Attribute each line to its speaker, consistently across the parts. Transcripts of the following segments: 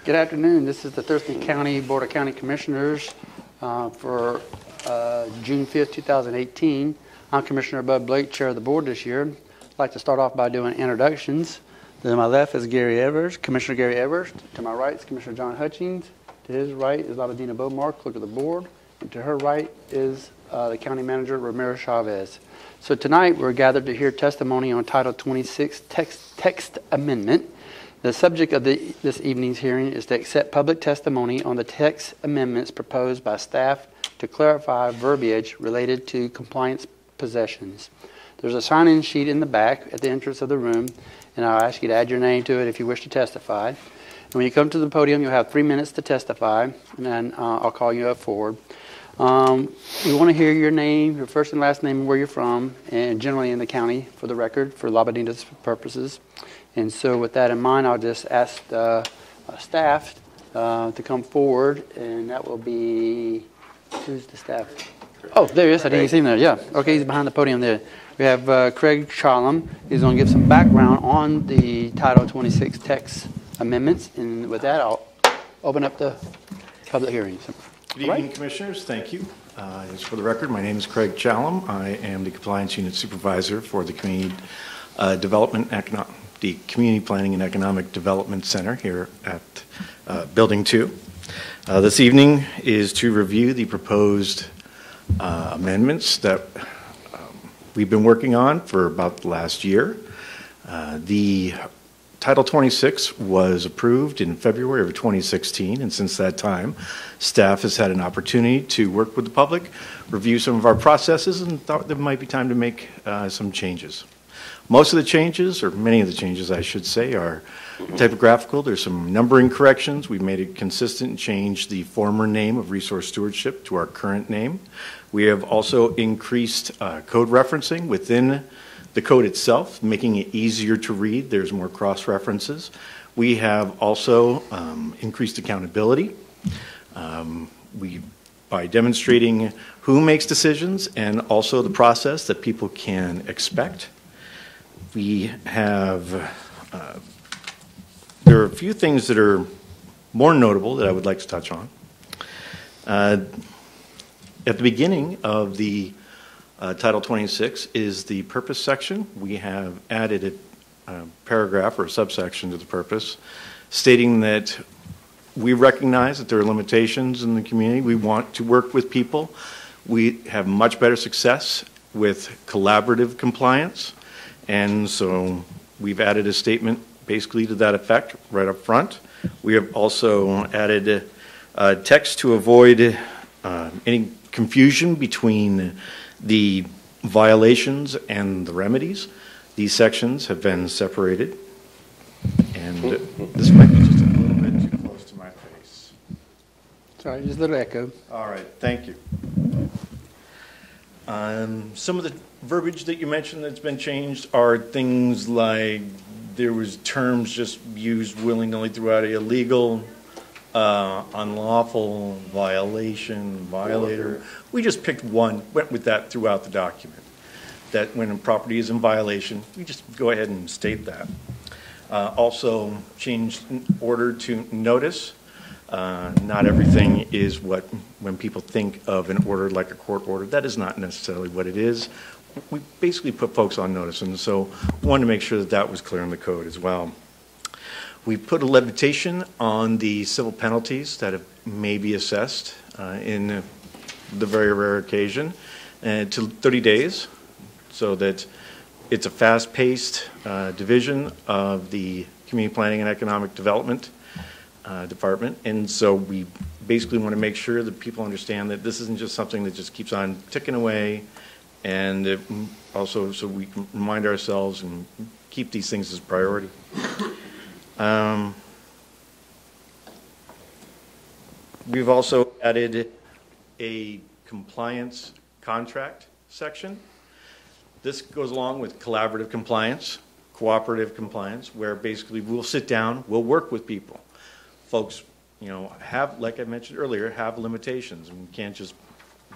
Speaker 1: Good afternoon. This is the Thurston County Board of County Commissioners for June 5th, 2018. I'm Commissioner Bud Blake, Chair of the Board this year. I'd like to start off by doing introductions. To my left is Gary Evers, Commissioner Gary Evers. To my right is Commissioner John Hutchings. To his right is Ladina Beaumar, Clerk of the Board. And to her right is the County Manager, Ramiro Chavez. So tonight we're gathered to hear testimony on Title 26 text amendment. The subject of this evening's hearing is to accept public testimony on the text amendments proposed by staff to clarify verbiage related to compliance possessions. There's a sign-in sheet in the back at the entrance of the room, and I'll ask you to add your name to it if you wish to testify. And when you come to the podium, you'll have 3 minutes to testify, and then I'll call you up forward. We want to hear your name, your first and last name, and where you're from, and generally in the county for the record, for Labadina's purposes. And so with that in mind, I'll just ask staff to come forward, and that will be, who's the staff? Oh, there he is. I didn't see him there. Yeah. Okay, he's behind the podium there. We have Craig Challam. He's going to give some background on the Title 26 text amendments. And with that, I'll open up the public hearing.
Speaker 2: Good evening, Commissioners. Thank you. Just for the record, my name is Craig Challam. I am the Compliance Unit Supervisor for the Community the Community Planning and Economic Development Center here at Building 2. This evening is to review the proposed amendments that we've been working on for about the last year. The Title 26 was approved in February of 2016, and since that time, staff has had an opportunity to work with the public, review some of our processes, and thought there might be time to make some changes. Most of the changes, or many of the changes I should say, are typographical. There's some numbering corrections. We've made it consistent and changed the former name of Resource Stewardship to our current name. We have also increased code referencing within the code itself, making it easier to read. There's more cross-references. We have also increased accountability. By demonstrating who makes decisions and also the process that people can expect. We have, there are a few things that are more notable that I would like to touch on. At the beginning of the Title 26 is the purpose section. We have added a paragraph or a subsection to the purpose stating that we recognize that there are limitations in the community. We want to work with people. We have much better success with collaborative compliance. And so we've added a statement basically to that effect right up front. We have also added text to avoid any confusion between the violations and the remedies. These sections have been separated. And this might be just a little bit too close to my face.
Speaker 1: Sorry, just a little echo.
Speaker 2: All right, thank you. Some of the verbiage that you mentioned that's been changed are things like there was terms just used willy-nilly throughout: illegal, unlawful, violation, violator. We just picked one, went with that throughout the document. That when a property is in violation, we just go ahead and state that. Also changed order to notice. Not everything is what, when people think of an order like a court order, that is not necessarily what it is. We basically put folks on notice, and so wanted to make sure that that was clear in the code as well. We put a limitation on the civil penalties that may be assessed in the very rare occasion to 30 days, so that it's a fast-paced division of the Community Planning and Economic Development Department, and so we basically want to make sure that people understand that this isn't just something that just keeps on ticking away, and also so we can remind ourselves and keep these things as a priority. We've also added a compliance contract section. This goes along with collaborative compliance, cooperative compliance, where basically we'll sit down, we'll work with people. Folks, you know, have, like I mentioned earlier, have limitations, and we can't just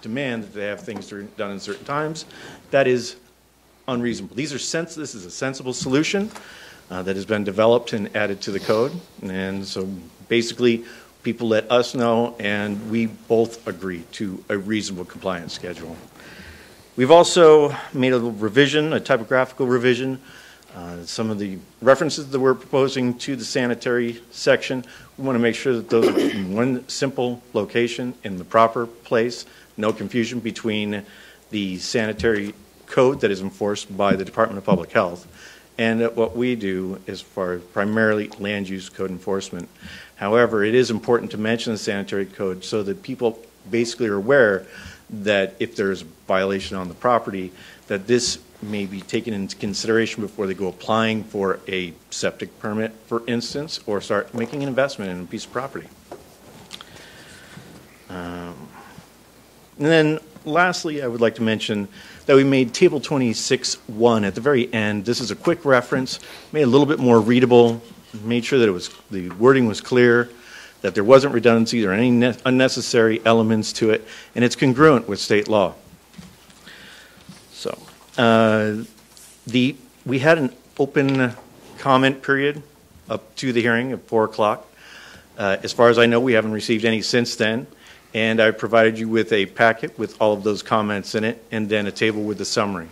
Speaker 2: demand that they have things done in certain times. That is unreasonable. This is a sensible solution that has been developed and added to the code, and so Basically, people let us know, and we both agree to a reasonable compliance schedule. We've also made a little revision, a typographical revision. Some of the references that we're proposing to the sanitary section, we want to make sure that those are in one simple location in the proper place. No confusion between the sanitary code that is enforced by the Department of Public Health and what we do as far as primarily land use code enforcement. However, it is important to mention the sanitary code so that people basically are aware that if there's a violation on the property, that this may be taken into consideration before they go applying for a septic permit, for instance, or start making an investment in a piece of property. And then lastly, I would like to mention that we made table 26.1 at the very end. This is a quick reference, made it a little bit more readable, made sure that the wording was clear, that there wasn't redundancies or any unnecessary elements to it, and it's congruent with state law. So, we had an open comment period up to the hearing at 4 o'clock. As far as I know, we haven't received any since then, and I provided you with a packet with all of those comments in it, and then a table with the summary.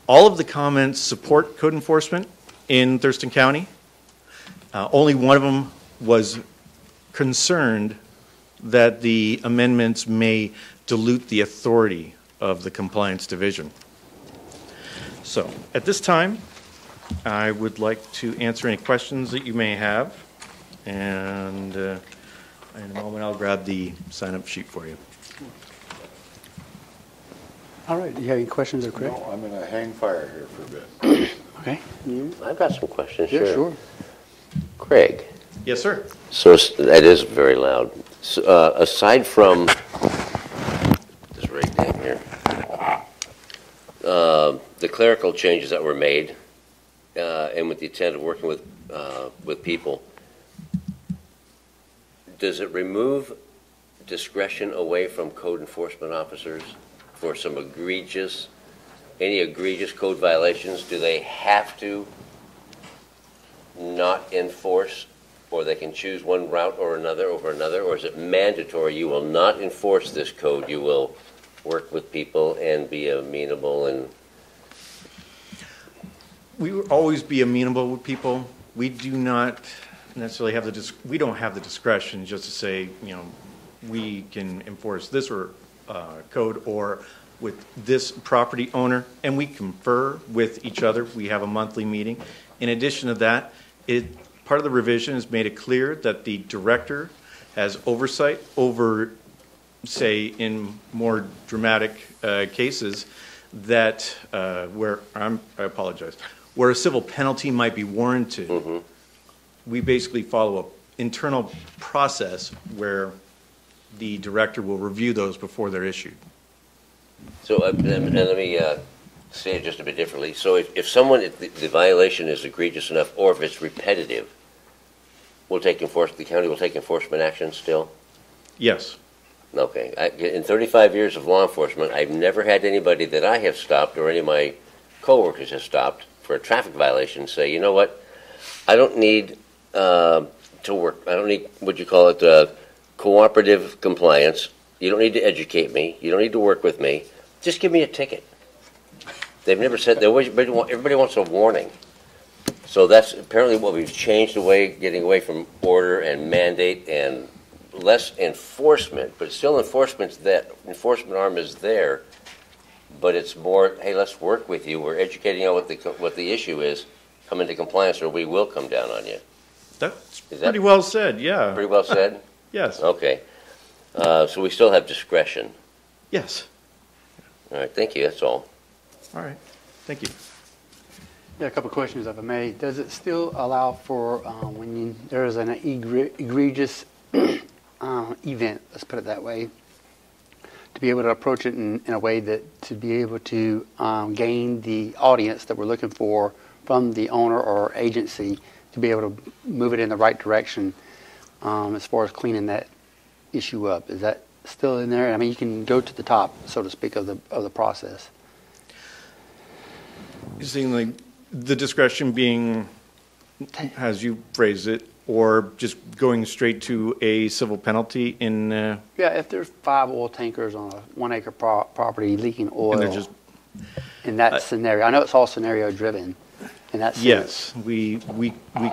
Speaker 2: All of the comments support code enforcement in Thurston County. Only one of them was concerned that the amendments may dilute the authority of the compliance division. So at this time, I would like to answer any questions that you may have, and in a moment I'll grab the sign-up sheet for you.
Speaker 1: All right, do you have any questions or Craig?
Speaker 3: No, I'm going to hang fire here for a bit.
Speaker 1: Okay.
Speaker 4: I've got some questions.
Speaker 1: Yeah, sure.
Speaker 4: Craig.
Speaker 2: Yes, sir.
Speaker 4: So that is very loud. So, aside from this right down here, the clerical changes that were made, and with the intent of working with people, does it remove discretion away from code enforcement officers for some any egregious code violations? Do they have to not enforce, or they can choose one route or another over another, or is it mandatory you will not enforce this code, you will work with people and be amenable? And
Speaker 2: we will always be amenable with people. We do not necessarily have we don't have the discretion just to say, you know, we can enforce this or code or with this property owner, and we confer with each other. We have a monthly meeting. In addition to that, part of the revision has made it clear that the director has oversight over, say, in more dramatic cases, that where I apologize, where a civil penalty might be warranted. Mm-hmm. We basically follow an internal process where the director will review those before they're issued.
Speaker 4: so and let me say it just a bit differently. So if the violation is egregious enough, or if it's repetitive, the county will take enforcement action still?
Speaker 2: Yes.
Speaker 4: Okay. In 35 years of law enforcement, I've never had anybody that I have stopped or any of my coworkers have stopped for a traffic violation say, you know what, I don't need to work. I don't need, what you call it, cooperative compliance. You don't need to educate me. You don't need to work with me. Just give me a ticket. They've never said, everybody wants a warning. So that's apparently what we've changed getting away from order and mandate and less enforcement, but still enforcement arm is there, but it's more, hey, let's work with you. We're educating you on what the issue is. Come into compliance or we will come down on you.
Speaker 2: That's pretty well said, yeah.
Speaker 4: Pretty well said?
Speaker 2: Yes.
Speaker 4: Okay. So we still have discretion.
Speaker 2: Yes.
Speaker 4: All right, thank you, that's all.
Speaker 2: All right, thank you.
Speaker 1: Yeah, a couple of questions if I may. Does it still allow for when there is an egregious event, let's put it that way, to be able to approach it in a way that to be able to gain the audience that we're looking for from the owner or agency, to be able to move it in the right direction as far as cleaning that issue up? Is that still in there? I mean, you can go to the top, so to speak, of the process.
Speaker 2: You're saying like the discretion being as you phrase it, or just going straight to a civil penalty in,
Speaker 1: Yeah, if there's 5 oil tankers on a 1 acre property leaking oil.
Speaker 2: and they're just,
Speaker 1: In that scenario, I know it's all scenario driven. In that sense,
Speaker 2: yes, we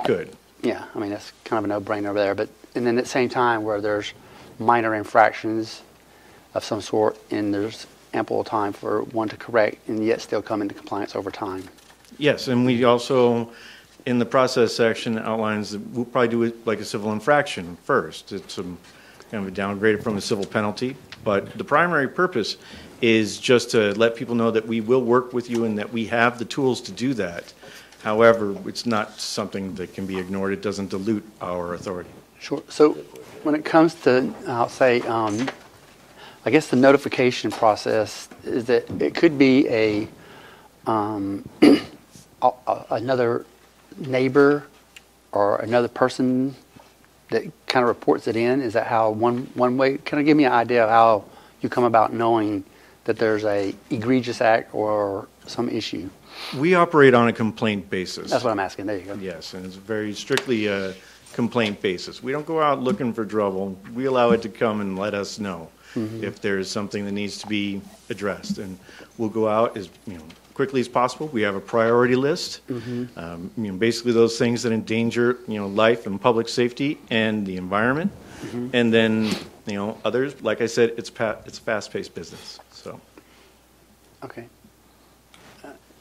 Speaker 2: could.
Speaker 1: yeah, I mean that's kind of a no-brainer there. But and then at the same time, where there's minor infractions of some sort, and there's ample time for one to correct, and yet still come into compliance over time.
Speaker 2: Yes, and we also, in the process section, outlines that we'll probably do it like a civil infraction first. It's kind of a downgrade from a civil penalty, but the primary purpose is just to let people know that we will work with you and that we have the tools to do that. However, it's not something that can be ignored. It doesn't dilute our authority.
Speaker 1: Sure. So when it comes to, I'll say, I guess the notification process is that it could be another neighbor or another person that kind of reports it in. Is that how one way? Kind of give me an idea of how you come about knowing that there's a egregious act or some issue.
Speaker 2: We operate on a complaint basis.
Speaker 1: That's what I'm asking. There you go.
Speaker 2: Yes, and it's very strictly a complaint basis. We don't go out looking for trouble. We allow it to come and let us know if there's something that needs to be addressed, and we'll go out as quickly as possible. We have a priority list. Basically those things that endanger life and public safety and the environment, and then others. Like I said, it's fast-paced business. So.
Speaker 1: Okay.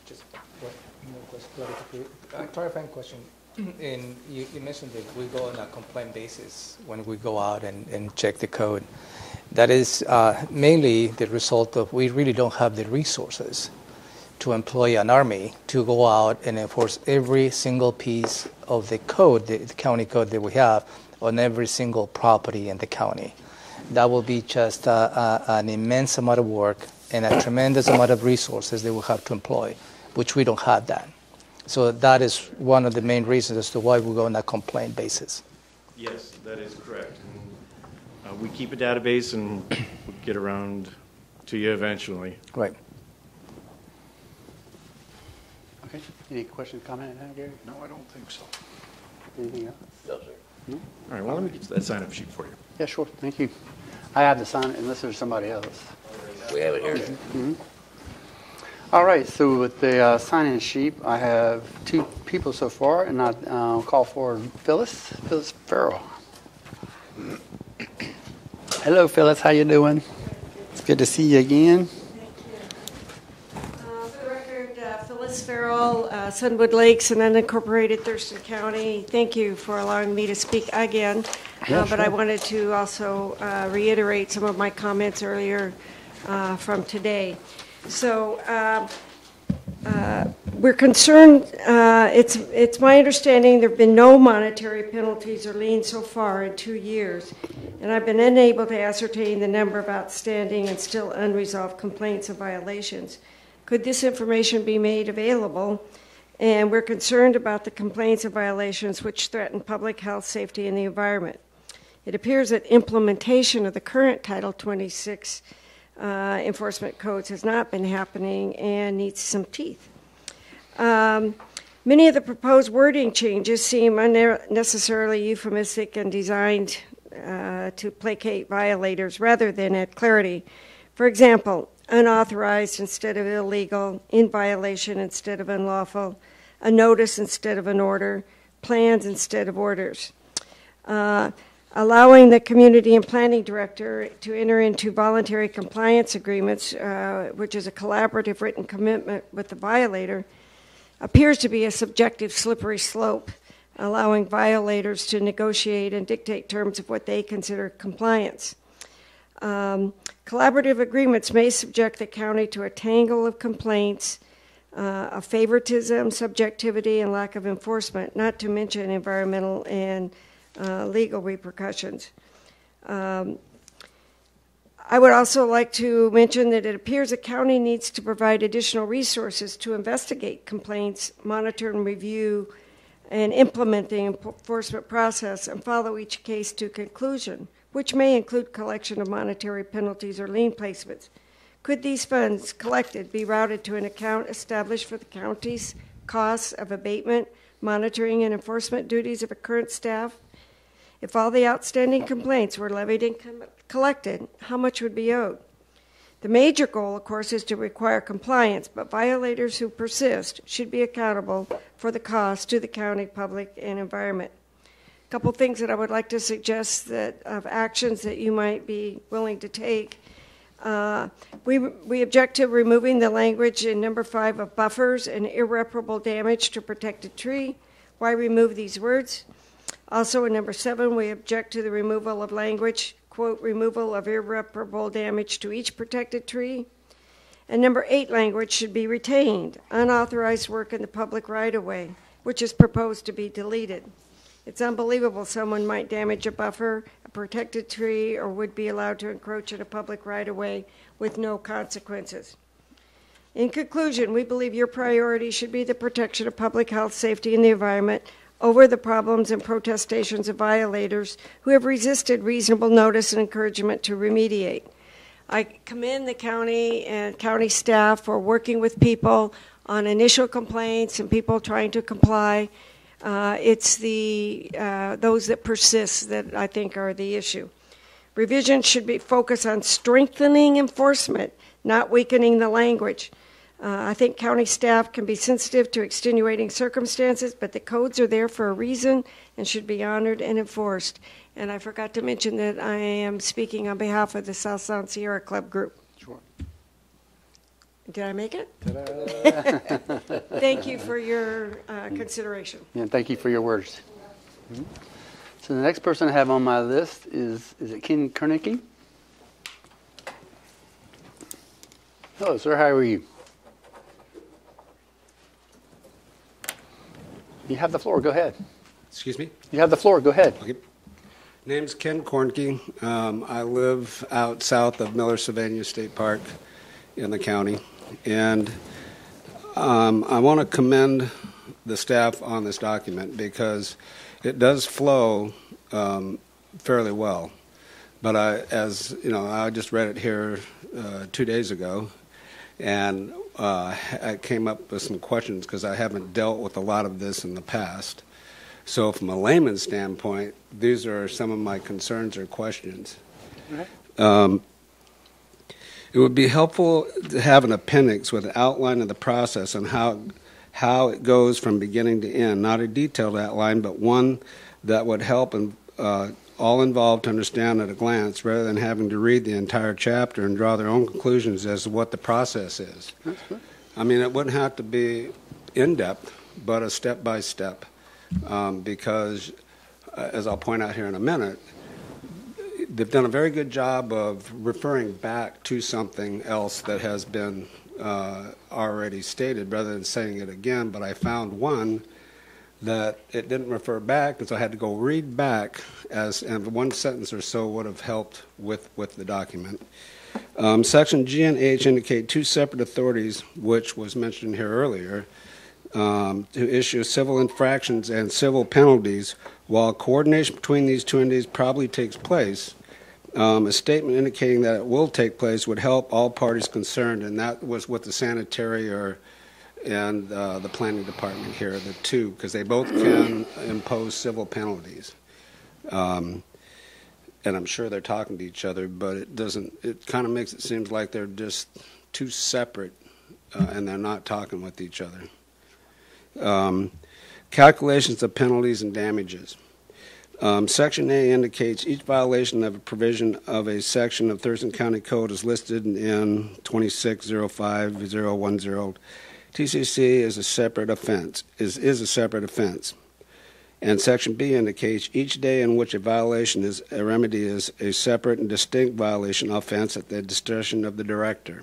Speaker 5: Just one more clarifying question. And you mentioned that we go on a complaint basis when we go out and check the code. That is mainly the result of we really don't have the resources to employ an army to go out and enforce every single piece of the code, the county code that we have, on every single property in the county. That will be just an immense amount of work and a tremendous amount of resources that we have to employ, which we don't have that. So that is one of the main reasons as to why we go on a complaint basis.
Speaker 2: Yes, that is correct. And, we keep a database and we'll get around to you eventually.
Speaker 5: Right.
Speaker 1: Okay. Any question, comment, Gary?
Speaker 3: No, I don't think so.
Speaker 1: Anything else?
Speaker 4: No, sir.
Speaker 2: All right, well, let me get that sign-up sheet for you.
Speaker 1: Yeah, sure. Thank you. I have to sign it unless there's somebody else.
Speaker 4: We have it here.
Speaker 1: All right. So with the sign-in sheet, I have 2 people so far, and I'll call for Phyllis Farrell. Hello, Phyllis. How you doing? It's good to see you again.
Speaker 6: For the record, Phyllis Farrell, Sunwood Lakes and unincorporated Thurston County. Thank you for allowing me to speak again.
Speaker 1: Yeah,
Speaker 6: But I
Speaker 1: sure.
Speaker 6: wanted to also reiterate some of my comments earlier from today. So we're concerned, it's my understanding there have been no monetary penalties or liens so far in 2 years, and I've been unable to ascertain the number of outstanding and still unresolved complaints and violations. Could this information be made available? And we're concerned about the complaints and violations which threaten public health, safety, and the environment. It appears that implementation of the current Title 26 enforcement codes has not been happening and needs some teeth. Many of the proposed wording changes seem unnecessarily euphemistic and designed to placate violators rather than add clarity. For example, unauthorized instead of illegal, in violation instead of unlawful, a notice instead of an order, plans instead of orders. Allowing the community and planning director to enter into voluntary compliance agreements, which is a collaborative written commitment with the violator, appears to be a subjective slippery slope, allowing violators to negotiate and dictate terms of what they consider compliance. Collaborative agreements may subject the county to a tangle of complaints, of favoritism, subjectivity, and lack of enforcement, not to mention environmental and legal repercussions. I would also like to mention that it appears the county needs to provide additional resources to investigate complaints, monitor and review, and implement the enforcement process and follow each case to conclusion, which may include collection of monetary penalties or lien placements. Could these funds collected be routed to an account established for the county's costs of abatement, monitoring, and enforcement duties of a current staff. If all the outstanding complaints were levied and collected, how much would be owed? The major goal, of course, is to require compliance, but violators who persist should be accountable for the cost to the county, public, and environment. A couple things that I would like to suggest that of actions that you might be willing to take. We object to removing the language in number 5 of buffers and irreparable damage to protected tree. Why remove these words? Also in number 7, we object to the removal of language, quote, removal of irreparable damage to each protected tree. And number 8 language should be retained, unauthorized work in the public right-of-way, which is proposed to be deleted. It's unbelievable someone might damage a buffer, a protected tree, or would be allowed to encroach in a public right-of-way with no consequences. In conclusion, we believe your priority should be the protection of public health, safety, and the environment over the problems and protestations of violators who have resisted reasonable notice and encouragement to remediate. I commend the county and county staff for working with people on initial complaints and people trying to comply. It's those that persist that I think are the issue. Revision should be focused on strengthening enforcement, not weakening the language. I think county staff can be sensitive to extenuating circumstances, but the codes are there for a reason and should be honored and enforced. And I forgot to mention that I am speaking on behalf of the South Sound Sierra Club group.
Speaker 1: Sure.
Speaker 6: Did I make it? Thank you for your consideration.
Speaker 1: Yeah, thank you for your words. Mm-hmm. So the next person I have on my list is it Ken Kernicki? Hello, sir. How are you? You have the floor. Go ahead.
Speaker 7: Excuse me?
Speaker 1: You have the floor. Go ahead.
Speaker 7: Okay. Name's Ken Kornke. I live out south of Miller-Sylvania State Park in the county. And I want to commend the staff on this document because it does flow fairly well. But I just read it here 2 days ago, and I came up with some questions because I haven't dealt with a lot of this in the past. So from a layman's standpoint, these are some of my concerns or questions. Okay. It would be helpful to have an appendix with an outline of the process and how it goes from beginning to end. Not a detailed outline, but one that would help all involved to understand at a glance rather than having to read the entire chapter and draw their own conclusions as to what the process is. That's good. I mean, it wouldn't have to be in-depth, but a step-by-step, because, as I'll point out here in a minute, they've done a very good job of referring back to something else that has been already stated rather than saying it again, but I found one that it didn't refer back, and so I had to go read back, and one sentence or so would have helped with the document. Section G and H indicate two separate authorities, which was mentioned here earlier, to issue civil infractions and civil penalties. While coordination between these two entities probably takes place, a statement indicating that it will take place would help all parties concerned, and that was what the sanitary and the planning department here, the two, because they both can impose civil penalties. And I'm sure they're talking to each other, but it kind of makes it seem like they're just two separate and they're not talking with each other. Calculations of penalties and damages. Section A indicates each violation of a provision of a section of Thurston County Code is listed in 2605010. TCC is a separate offense. Is a separate offense. And Section B indicates each day in which a violation is a remedy is a separate and distinct violation offense at the discretion of the director.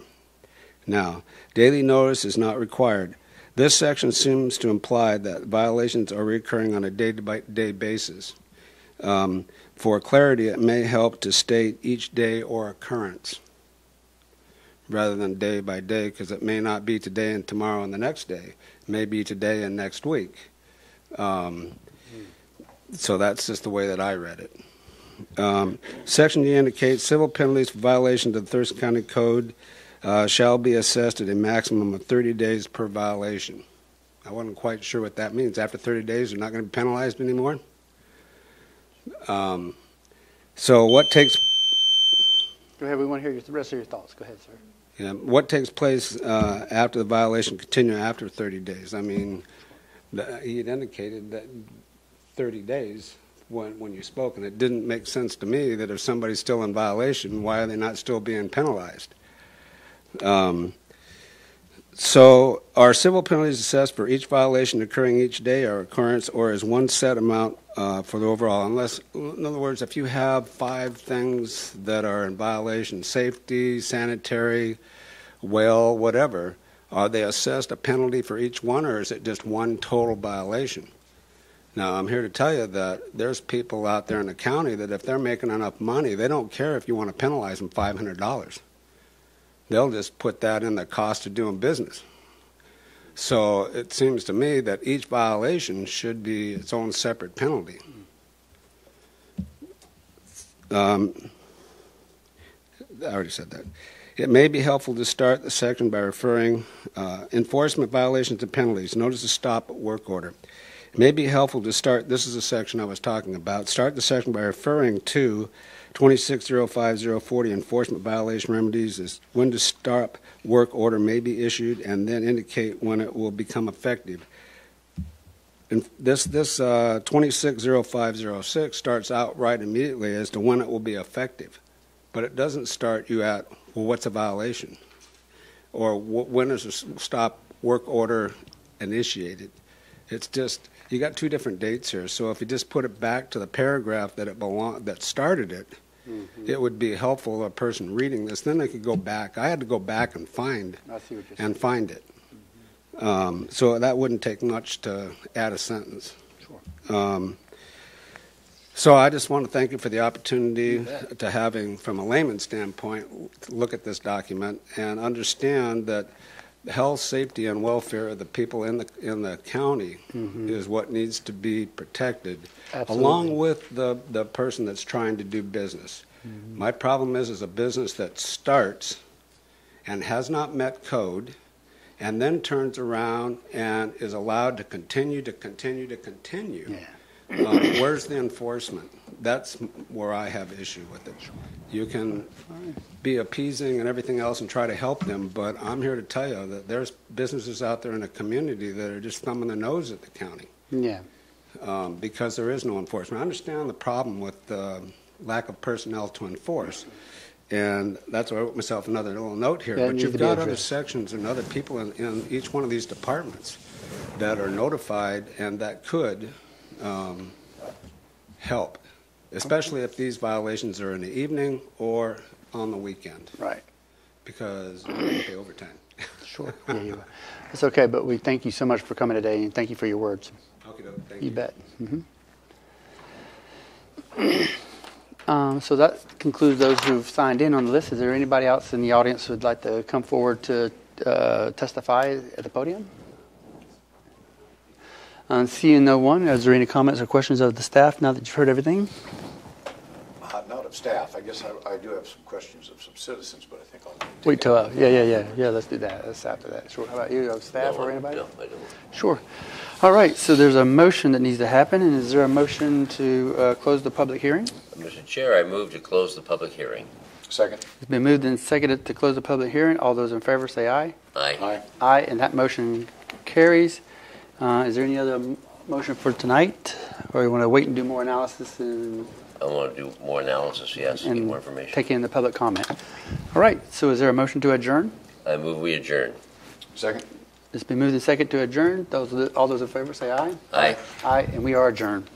Speaker 7: Now, daily notice is not required. This section seems to imply that violations are recurring on a day-by-day basis. For clarity, it may help to state each day or occurrence rather than day by day, because it may not be today and tomorrow and the next day. It may be today and next week. So that's just the way that I read it. Section D indicates civil penalties for violations of the Thurston County Code shall be assessed at a maximum of 30 days per violation. I wasn't quite sure what that means. After 30 days, they're not going to be penalized anymore? So what takes...
Speaker 1: Go ahead, we want to hear the rest of your thoughts. Go ahead, sir.
Speaker 7: Yeah, what takes place after the violation continue after 30 days? I mean, he had indicated that 30 days when you spoke, and it didn't make sense to me that if somebody's still in violation, why are they not still being penalized? So are civil penalties assessed for each violation occurring each day or occurrence, or is one set amount for the overall? Unless, in other words, if you have 5 things that are in violation, safety, sanitary, well, whatever, are they assessed a penalty for each one, or is it just one total violation? Now, I'm here to tell you that there's people out there in the county that if they're making enough money, they don't care if you want to penalize them $500. They'll just put that in the cost of doing business. So it seems to me that each violation should be its own separate penalty. I already said that. It may be helpful to start the section by referring enforcement violations and penalties. Notice the stop work order. It may be helpful to start, this is the section I was talking about, start the section by referring to 26.05.040 enforcement violation remedies is when to stop work order may be issued and then indicate when it will become effective. And this 26.05.06 starts out right immediately as to when it will be effective, but it doesn't start you at, well, what's a violation? Or when is a stop work order initiated? It's just, you got 2 different dates here. So if you just put it back to the paragraph that that started it, it would be helpful to a person reading this. Then they could go back. I had to go back and find it. So that wouldn't take much to add a sentence. Sure. So I just want to thank you for the opportunity to having, from a layman's standpoint, look at this document and understand that the health, safety, and welfare of the people in the county is what needs to be protected, along with the person that's trying to do business. My problem is a business that starts and has not met code and then turns around and is allowed to continue. Yeah. Where's the enforcement? That's where I have issue with it. You can be appeasing and everything else and try to help them, but I'm here to tell you that there's businesses out there in the community that are just thumbing their nose at the county. Yeah. Because there is no enforcement. I understand the problem with the lack of personnel to enforce, and that's why I wrote myself another little note here. But you've got other sections and other people in each one of these departments that are notified and that could help, especially if these violations are in the evening or on the weekend. Right. Because we have to pay overtime.
Speaker 1: Sure. Yeah, it's okay, but we thank you so much for coming today, and thank you for your words.
Speaker 7: Okay, thank you.
Speaker 1: You bet. So that concludes those who've signed in on the list. Is there anybody else in the audience who would like to come forward to testify at the podium? Seeing no one, is there any comments or questions of the staff now that you've heard everything?
Speaker 3: Not of staff. I guess I do have some questions of some citizens, but I think I'll
Speaker 1: wait till yeah. Let's do that. That's after that. Sure. How about you, of staff or anybody?
Speaker 4: No, I don't.
Speaker 1: Sure. All right. So there's a motion that needs to happen, and is there a motion to close the public hearing?
Speaker 4: Mr. Chair, I move to close the public hearing.
Speaker 3: Second.
Speaker 1: It's been moved and seconded to close the public hearing. All those in favor say aye.
Speaker 4: Aye.
Speaker 3: Aye.
Speaker 1: Aye, and that motion carries. Is there any other motion for tonight, or you want to wait and do more analysis and
Speaker 4: I want to do more analysis, yes, and get more information.
Speaker 1: Take in the public comment? All right. So is there a motion to adjourn?
Speaker 4: I move we adjourn.
Speaker 3: Second.
Speaker 1: It's been moved and seconded to adjourn. All those in favor say aye.
Speaker 4: Aye.
Speaker 1: Aye, and we are adjourned.